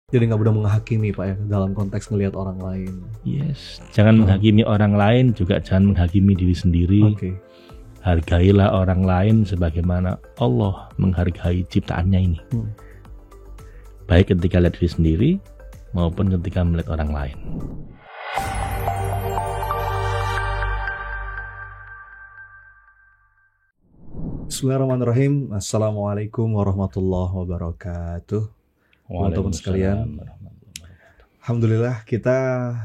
Jadi nggak mudah menghakimi Pak ya dalam konteks melihat orang lain. Yes, jangan menghakimi orang lain, juga jangan menghakimi diri sendiri. Oke. Hargailah orang lain sebagaimana Allah menghargai ciptaannya ini. Baik ketika lihat diri sendiri maupun ketika melihat orang lain. Bismillahirrahmanirrahim. Assalamualaikum warahmatullahi wabarakatuh. Teman-teman sekalian, alhamdulillah kita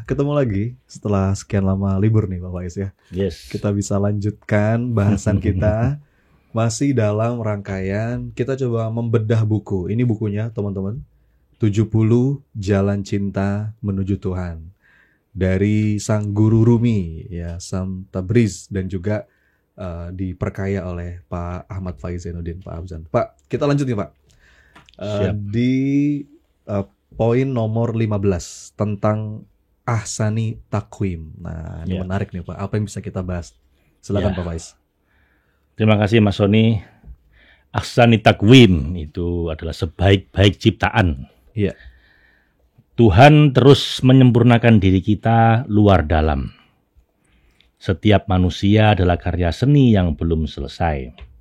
ketemu lagi setelah sekian lama libur nih Pak Faiz ya. Yes. Kita bisa lanjutkan bahasan kita masih dalam rangkaian kita coba membedah buku. Ini bukunya teman-teman, 70 Jalan Cinta Menuju Tuhan, dari sang guru Rumi ya, Sam Tabriz, dan juga diperkaya oleh Pak Ahmad Faiz Zainuddin, Pak Afzan. Pak, kita lanjut nih Pak. Di poin nomor 15 tentang ahsani takwim. Nah, ini menarik nih Pak. Apa yang bisa kita bahas? Silakan Pak Faiz. Terima kasih Mas Sony. Ahsani takwim itu adalah sebaik-baik ciptaan. Iya. Tuhan terus menyempurnakan diri kita luar dalam. Setiap manusia adalah karya seni yang belum selesai.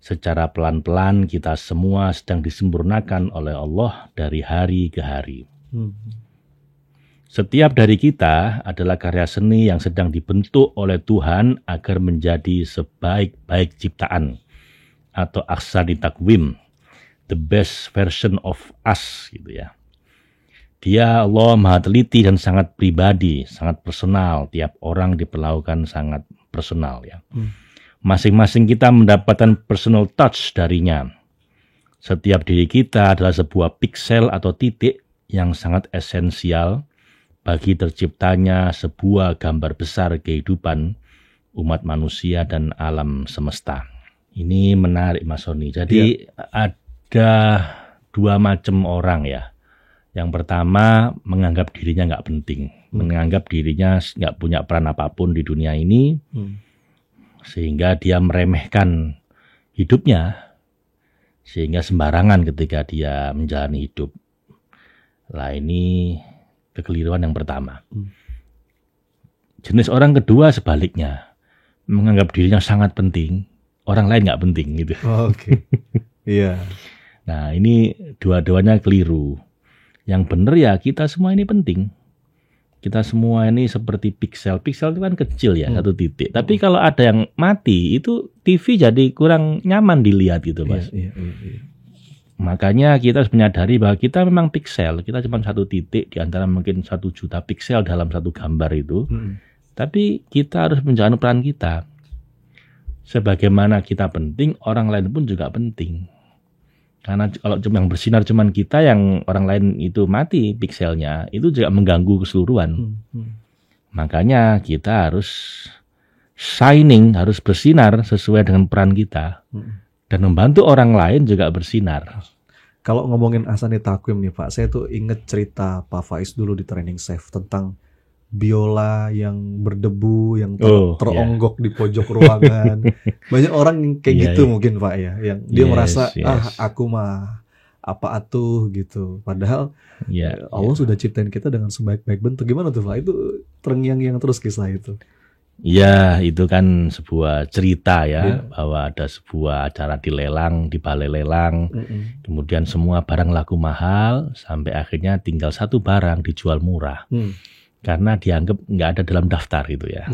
Secara pelan-pelan kita semua sedang disempurnakan oleh Allah dari hari ke hari. Setiap dari kita adalah karya seni yang sedang dibentuk oleh Tuhan agar menjadi sebaik-baik ciptaan atau ahsani takwim, the best version of us gitu ya. Dia Allah maha teliti dan sangat pribadi, sangat personal. Tiap orang diperlakukan sangat personal ya. Masing-masing kita mendapatkan personal touch darinya. Setiap diri kita adalah sebuah piksel atau titik yang sangat esensial bagi terciptanya sebuah gambar besar kehidupan umat manusia dan alam semesta. Ini menarik Mas Sony. Jadi ada dua macam orang ya. Yang pertama menganggap dirinya nggak penting, menganggap dirinya nggak punya peran apapun di dunia ini. Sehingga dia meremehkan hidupnya, sehingga sembarangan ketika dia menjalani hidup. Lah ini kekeliruan yang pertama. Jenis orang kedua sebaliknya, menganggap dirinya sangat penting, orang lain nggak penting gitu. Oke. Iya. Nah ini dua-duanya keliru. Yang benar ya kita semua ini penting. Kita semua ini seperti piksel. Piksel itu kan kecil ya, satu titik. Tapi kalau ada yang mati, itu TV jadi kurang nyaman dilihat gitu, Mas. Iya. Makanya kita harus menyadari bahwa kita memang piksel. Kita cuma satu titik di antara mungkin 1 juta piksel dalam satu gambar itu. Tapi kita harus menjalankan peran kita. Sebagaimana kita penting, orang lain pun juga penting. Karena kalau cuma yang bersinar cuman kita, yang orang lain itu mati pikselnya, itu juga mengganggu keseluruhan. Makanya kita harus shining, harus bersinar sesuai dengan peran kita. Dan membantu orang lain juga bersinar. Kalau ngomongin ahsani takwim nih Pak, saya tuh inget cerita Pak Faiz dulu di Training Safe tentang biola yang berdebu, yang teronggok di pojok ruangan. Banyak orang yang kayak gitu mungkin Pak ya, yang dia merasa aku mah apa atuh gitu. Padahal Allah sudah ciptain kita dengan sebaik-baik bentuk. Gimana tuh Pak? Itu terngiang-ngiang terus kisah itu. Ya itu kan sebuah cerita ya, bahwa ada sebuah acara dilelang, di balai lelang. Kemudian semua barang laku mahal, sampai akhirnya tinggal satu barang dijual murah. Karena dianggap nggak ada dalam daftar gitu ya.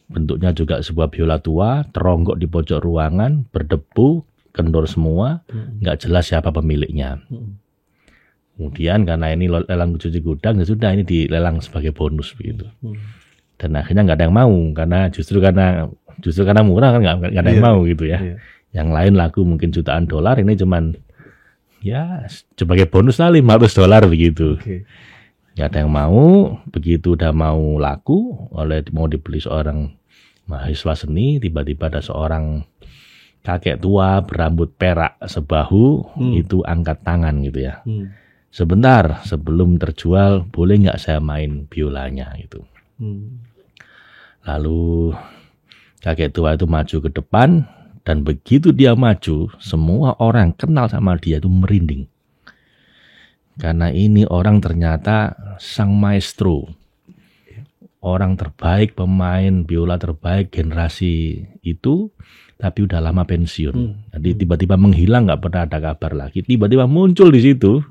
Bentuknya juga sebuah biola tua, teronggok di pojok ruangan, berdebu, kendor semua, nggak jelas siapa pemiliknya. Kemudian karena ini lelang cuci gudang, ya sudah ini dilelang sebagai bonus begitu. Dan akhirnya nggak ada yang mau, karena justru karena murah kan nggak ada yang mau gitu ya. Yang lain laku mungkin jutaan dolar, ini cuman ya sebagai bonus lah $500 begitu. Nggak ada yang mau. Begitu udah mau laku, mau dibeli seorang mahasiswa seni, tiba-tiba ada seorang kakek tua berambut perak sebahu, itu angkat tangan gitu ya. Sebentar, sebelum terjual boleh nggak saya main biolanya gitu. Lalu kakek tua itu maju ke depan, dan begitu dia maju, semua orang kenal sama dia itu merinding. Karena ini orang ternyata sang maestro, orang terbaik, pemain biola terbaik generasi itu, tapi udah lama pensiun. Jadi tiba-tiba menghilang, nggak pernah ada kabar lagi. Tiba-tiba muncul di situ,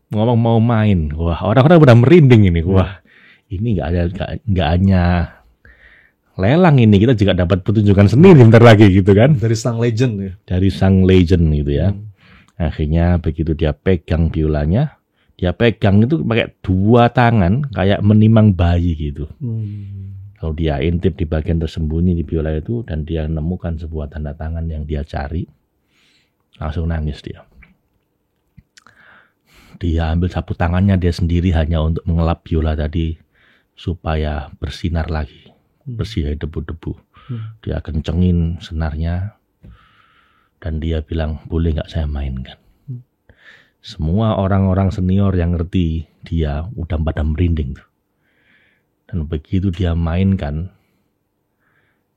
ngomong mau main. Wah, orang-orang udah merinding ini. Wah, ini nggak hanya lelang ini, kita juga dapat pertunjukan seni bentar lagi gitu kan? Dari sang legend ya. Dari sang legend gitu ya. Akhirnya begitu dia pegang biolanya, dia pegang itu pakai dua tangan kayak menimang bayi gitu. Kalau dia intip di bagian tersembunyi di biola itu dan dia menemukan sebuah tanda tangan yang dia cari, langsung nangis dia. Dia ambil sapu tangannya dia sendiri hanya untuk mengelap biola tadi supaya bersinar lagi, bersih dari debu-debu. Dia kencengin senarnya dan dia bilang, boleh nggak saya mainkan? Semua orang-orang senior yang ngerti dia udah pada merinding tuh. Dan begitu dia mainkan,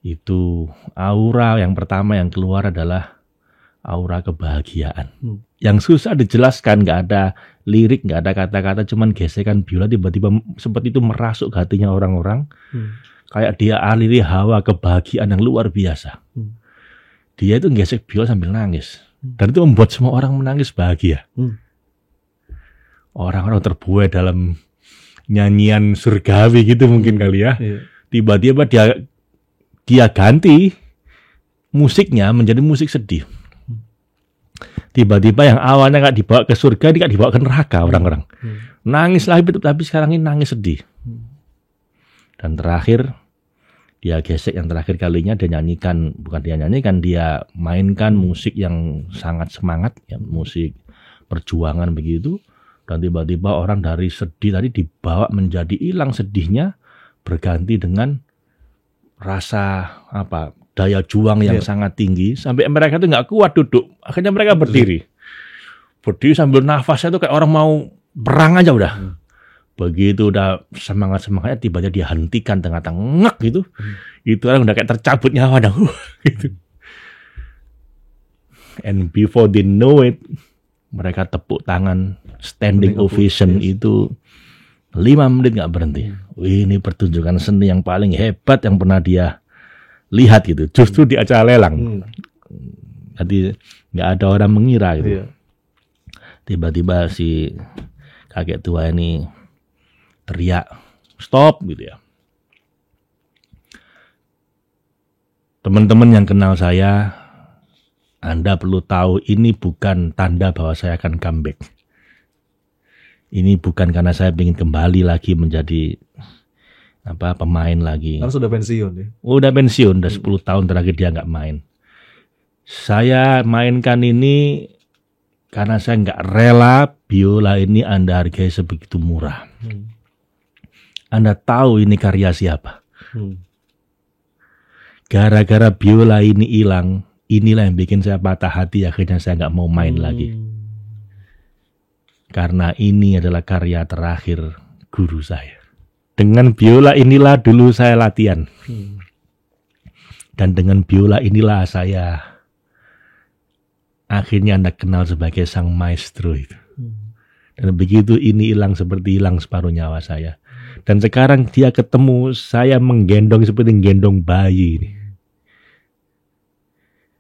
itu aura yang pertama yang keluar adalah aura kebahagiaan. Yang susah dijelaskan, nggak ada lirik, nggak ada kata-kata, cuman gesekan biola tiba-tiba seperti itu merasuk ke hatinya orang-orang. Kayak dia aliri hawa kebahagiaan yang luar biasa. Dia itu gesek biola sambil nangis. Dan itu membuat semua orang menangis bahagia. Orang-orang terbuai dalam nyanyian surgawi gitu mungkin kali ya. Tiba-tiba dia ganti musiknya menjadi musik sedih. Tiba-tiba yang awalnya nggak dibawa ke surga, dia nggak dibawa ke neraka orang-orang. Nangis lagi, tapi sekarang ini nangis sedih. Dan terakhir, dia gesek yang terakhir kalinya dia nyanyikan, bukan dia nyanyikan, dia mainkan musik yang sangat semangat, ya, musik perjuangan begitu. Dan tiba-tiba orang dari sedih tadi dibawa menjadi hilang sedihnya, berganti dengan rasa daya juang yang sangat tinggi, sampai mereka itu nggak kuat duduk. Akhirnya mereka berdiri sambil nafasnya itu kayak orang mau perang aja udah. Begitu udah semangat-semangatnya tiba-tiba dia hentikan tengah-tengah ngek gitu. Itu orang udah kayak tercabut nyawa dah. Gitu. And before they know it, mereka tepuk tangan, standing ovation itu 5 menit nggak berhenti. Wih, ini pertunjukan seni yang paling hebat yang pernah dia lihat gitu. Justru di acara lelang. Jadi nggak ada orang mengira gitu. Tiba-tiba si kakek tua ini teriak, stop gitu ya. Teman-teman yang kenal saya, Anda perlu tahu ini bukan tanda bahwa saya akan comeback. Ini bukan karena saya ingin kembali lagi menjadi pemain lagi. Karena sudah pensiun ya. Udah pensiun, udah 10 tahun terakhir dia nggak main. Saya mainkan ini karena saya nggak rela biola ini Anda hargai sebegitu murah. Anda tahu ini karya siapa? Gara-gara biola ini hilang, inilah yang bikin saya patah hati, akhirnya saya nggak mau main lagi. Karena ini adalah karya terakhir guru saya. Dengan biola inilah dulu saya latihan. Dan dengan biola inilah saya akhirnya Anda kenal sebagai sang maestro itu. Dan begitu ini hilang seperti hilang separuh nyawa saya. Dan sekarang dia ketemu, saya menggendong seperti menggendong bayi ini.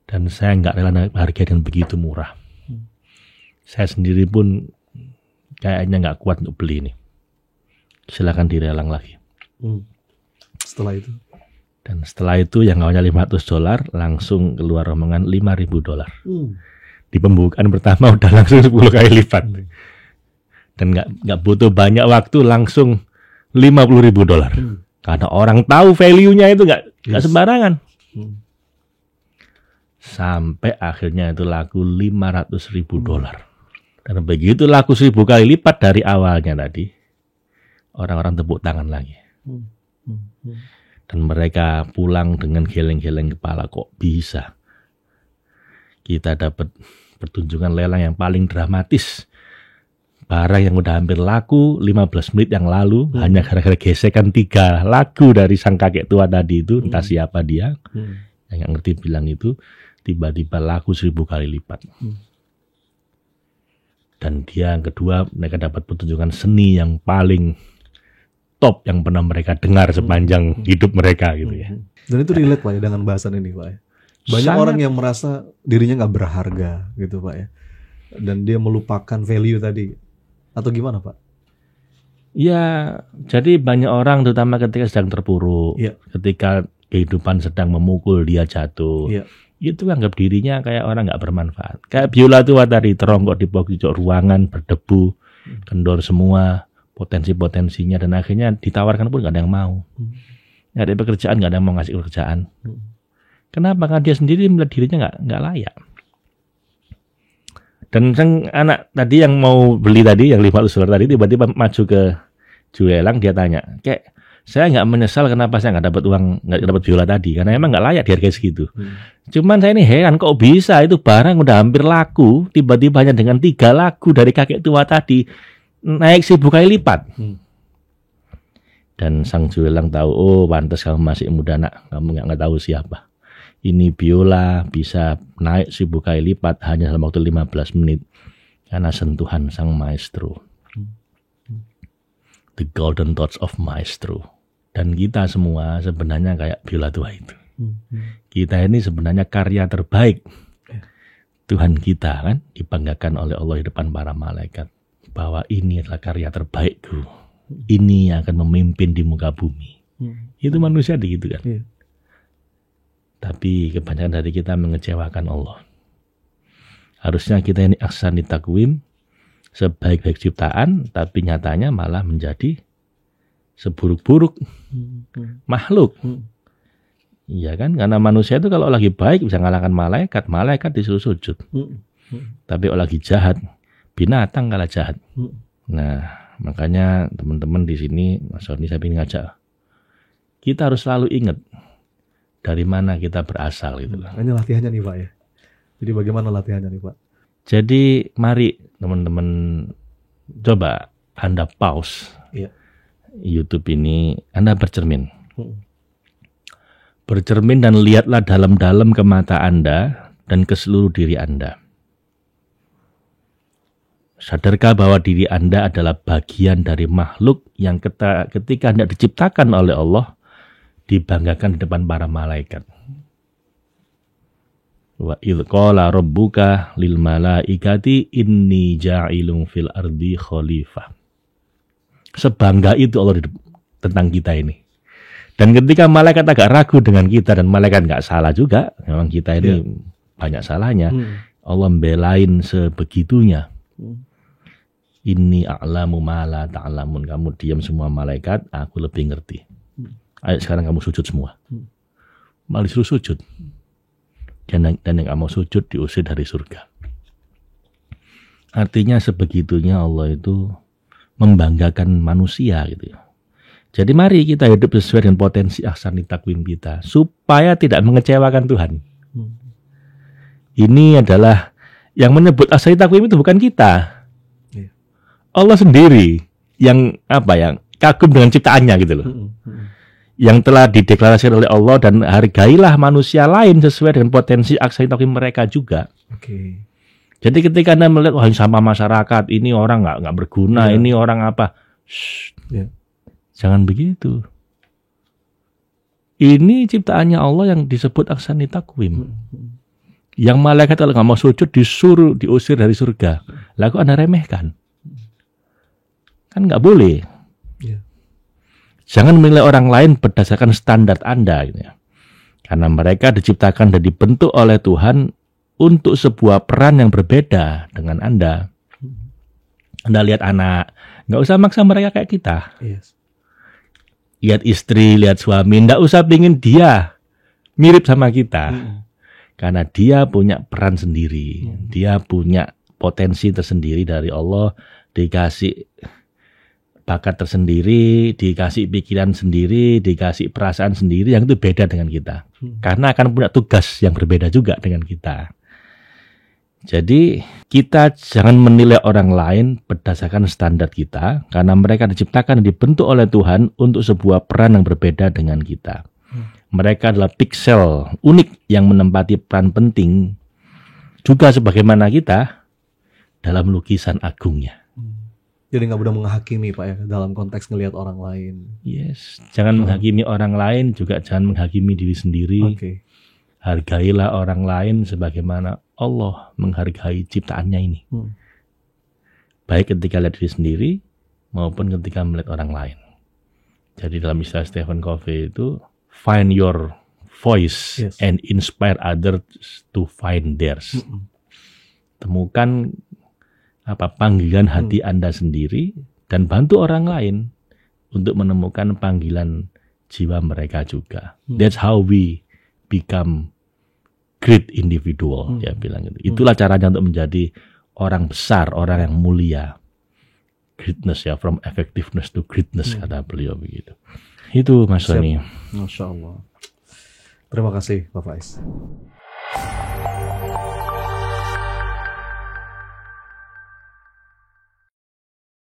Dan saya nggak rela harga dengan begitu murah. Saya sendiri pun kayaknya nggak kuat untuk beli ini. Silakan dilelang lagi. Setelah itu? Dan setelah itu yang awalnya $500 langsung keluar rombongan $5,000. Di pembukaan pertama udah langsung 10 kali lipat. Dan nggak butuh banyak waktu langsung $50,000. Karena orang tahu value-nya itu nggak sembarangan. Sampai akhirnya itu laku $500,000. Dan begitu laku 1000 kali lipat dari awalnya tadi, orang-orang tepuk tangan lagi. Dan mereka pulang dengan geleng-geleng kepala, kok bisa kita dapat pertunjukan lelang yang paling dramatis. Barang yang udah hampir laku 15 menit yang lalu, hanya gara-gara gesekan 3 lagu dari sang kakek tua tadi itu, entah siapa dia, yang nggak ngerti bilang itu, tiba-tiba laku 1000 kali lipat. Dan yang kedua, mereka dapat pertunjukan seni yang paling top yang pernah mereka dengar sepanjang hidup mereka gitu ya. Dan itu relate Pak ya dengan bahasan ini Pak ya. Banyak orang yang merasa dirinya nggak berharga gitu Pak ya. Dan dia melupakan value tadi. Atau gimana Pak? Ya, jadi banyak orang terutama ketika sedang terpuruk, ketika kehidupan sedang memukul dia jatuh, itu anggap dirinya kayak orang nggak bermanfaat. Kayak biola tua tadi teronggok di pojok ruangan, berdebu, kendor semua potensi-potensinya, dan akhirnya ditawarkan pun nggak ada yang mau. Nggak ada pekerjaan, nggak ada yang mau ngasih pekerjaan. Kenapa? Karena dia sendiri melihat dirinya nggak layak. Dan sang anak tadi yang mau beli tadi, yang $500 tadi, tiba-tiba maju ke Julelang, dia tanya, kayak saya nggak menyesal kenapa saya nggak dapat uang, nggak dapat biola tadi, karena emang nggak layak dihargai segitu. Cuman saya ini heran, kok bisa itu barang udah hampir laku, tiba-tiba hanya dengan 3 lagu dari kakek tua tadi naik 1000 kali lipat. Dan sang Julelang tahu, oh pantas kamu masih muda nak, kamu nggak tahu siapa. Ini biola bisa naik 1000 kali lipat hanya dalam waktu 15 menit karena sentuhan sang maestro. The golden touch of maestro. Dan kita semua sebenarnya kayak biola tua itu. Kita ini sebenarnya karya terbaik Tuhan kita, kan dibanggakan oleh Allah di depan para malaikat bahwa ini adalah karya terbaikku. Ini yang akan memimpin di muka bumi. Itu manusia gitu kan. Tapi kebanyakan dari kita mengecewakan Allah. Harusnya kita ini ahsani takwim, sebaik-baik ciptaan, tapi nyatanya malah menjadi seburuk-buruk makhluk. Iya kan? Karena manusia itu kalau lagi baik bisa ngalahkan malaikat, malaikat disuruh sujud. Tapi kalau lagi jahat, binatang kalah jahat. Nah, makanya teman-teman di sini, Mas Sony, saya ingin ngajak, kita harus selalu ingat dari mana kita berasal gitu. Ini latihannya nih Pak ya. Jadi bagaimana latihannya nih Pak? Jadi mari teman-teman coba Anda pause YouTube ini, Anda bercermin. Bercermin dan lihatlah dalam-dalam ke mata Anda dan ke seluruh diri Anda. Sadarkah bahwa diri Anda adalah bagian dari makhluk yang ketika Anda diciptakan oleh Allah, dibanggakan di depan para malaikat. Wa idz qala rabbuka lil malaikati inni ja'ilun fil ardi khalifah. Sebangga itu Allah tentang kita ini. Dan ketika malaikat agak ragu dengan kita, dan malaikat nggak salah juga, memang kita ini banyak salahnya, Allah membelain sebegitunya. Inni a'lamu ma la ta'lamun. Kamu diam semua malaikat, aku lebih ngerti. Ayo sekarang kamu sujud semua. Malah disuruh sujud. Dan yang kamu sujud diusir dari surga. Artinya sebegitunya Allah itu membanggakan manusia gitu ya. Jadi mari kita hidup sesuai dengan potensi ahsani takwim kita, supaya tidak mengecewakan Tuhan. Ini adalah yang menyebut ahsani takwim itu bukan kita. Allah sendiri yang kagum dengan ciptaannya gitu loh. Yang telah dideklarasikan oleh Allah, dan hargailah manusia lain sesuai dengan potensi ahsani takwim mereka juga. Jadi ketika Anda melihat wah sama masyarakat ini orang nggak berguna, ini orang apa? Jangan begitu. Ini ciptaannya Allah yang disebut ahsani takwim. Yang malaikat kalau nggak mau sujud disuruh diusir dari surga. Lalu Anda remehkan. Kan nggak boleh. Jangan menilai orang lain berdasarkan standar Anda gitu ya. Karena mereka diciptakan dan dibentuk oleh Tuhan untuk sebuah peran yang berbeda dengan Anda. Anda lihat anak, nggak usah maksa mereka kayak kita. Lihat istri, lihat suami, nggak usah pingin dia mirip sama kita. Karena dia punya peran sendiri. Dia punya potensi tersendiri dari Allah, dikasih bakat tersendiri, dikasih pikiran sendiri, dikasih perasaan sendiri yang itu beda dengan kita. Karena akan punya tugas yang berbeda juga dengan kita. Jadi kita jangan menilai orang lain berdasarkan standar kita, karena mereka diciptakan dan dibentuk oleh Tuhan untuk sebuah peran yang berbeda dengan kita. Mereka adalah piksel unik yang menempati peran penting juga sebagaimana kita dalam lukisan agungnya. Jadi nggak mudah menghakimi Pak ya dalam konteks ngelihat orang lain. Yes, jangan menghakimi orang lain, juga jangan menghakimi diri sendiri. Oke. Hargailah orang lain sebagaimana Allah menghargai ciptaannya ini. Baik ketika lihat diri sendiri maupun ketika melihat orang lain. Jadi dalam istilah Stephen Covey itu, find your voice and inspire others to find theirs. Temukan panggilan hati Anda sendiri dan bantu orang lain untuk menemukan panggilan jiwa mereka juga. That's how we become great individual, ya bilang gitu. Itulah caranya untuk menjadi orang besar, orang yang mulia. Greatness ya, from effectiveness to greatness, kata beliau begitu. Itu Mas Sony. Masya Allah. Terima kasih Pak Faiz.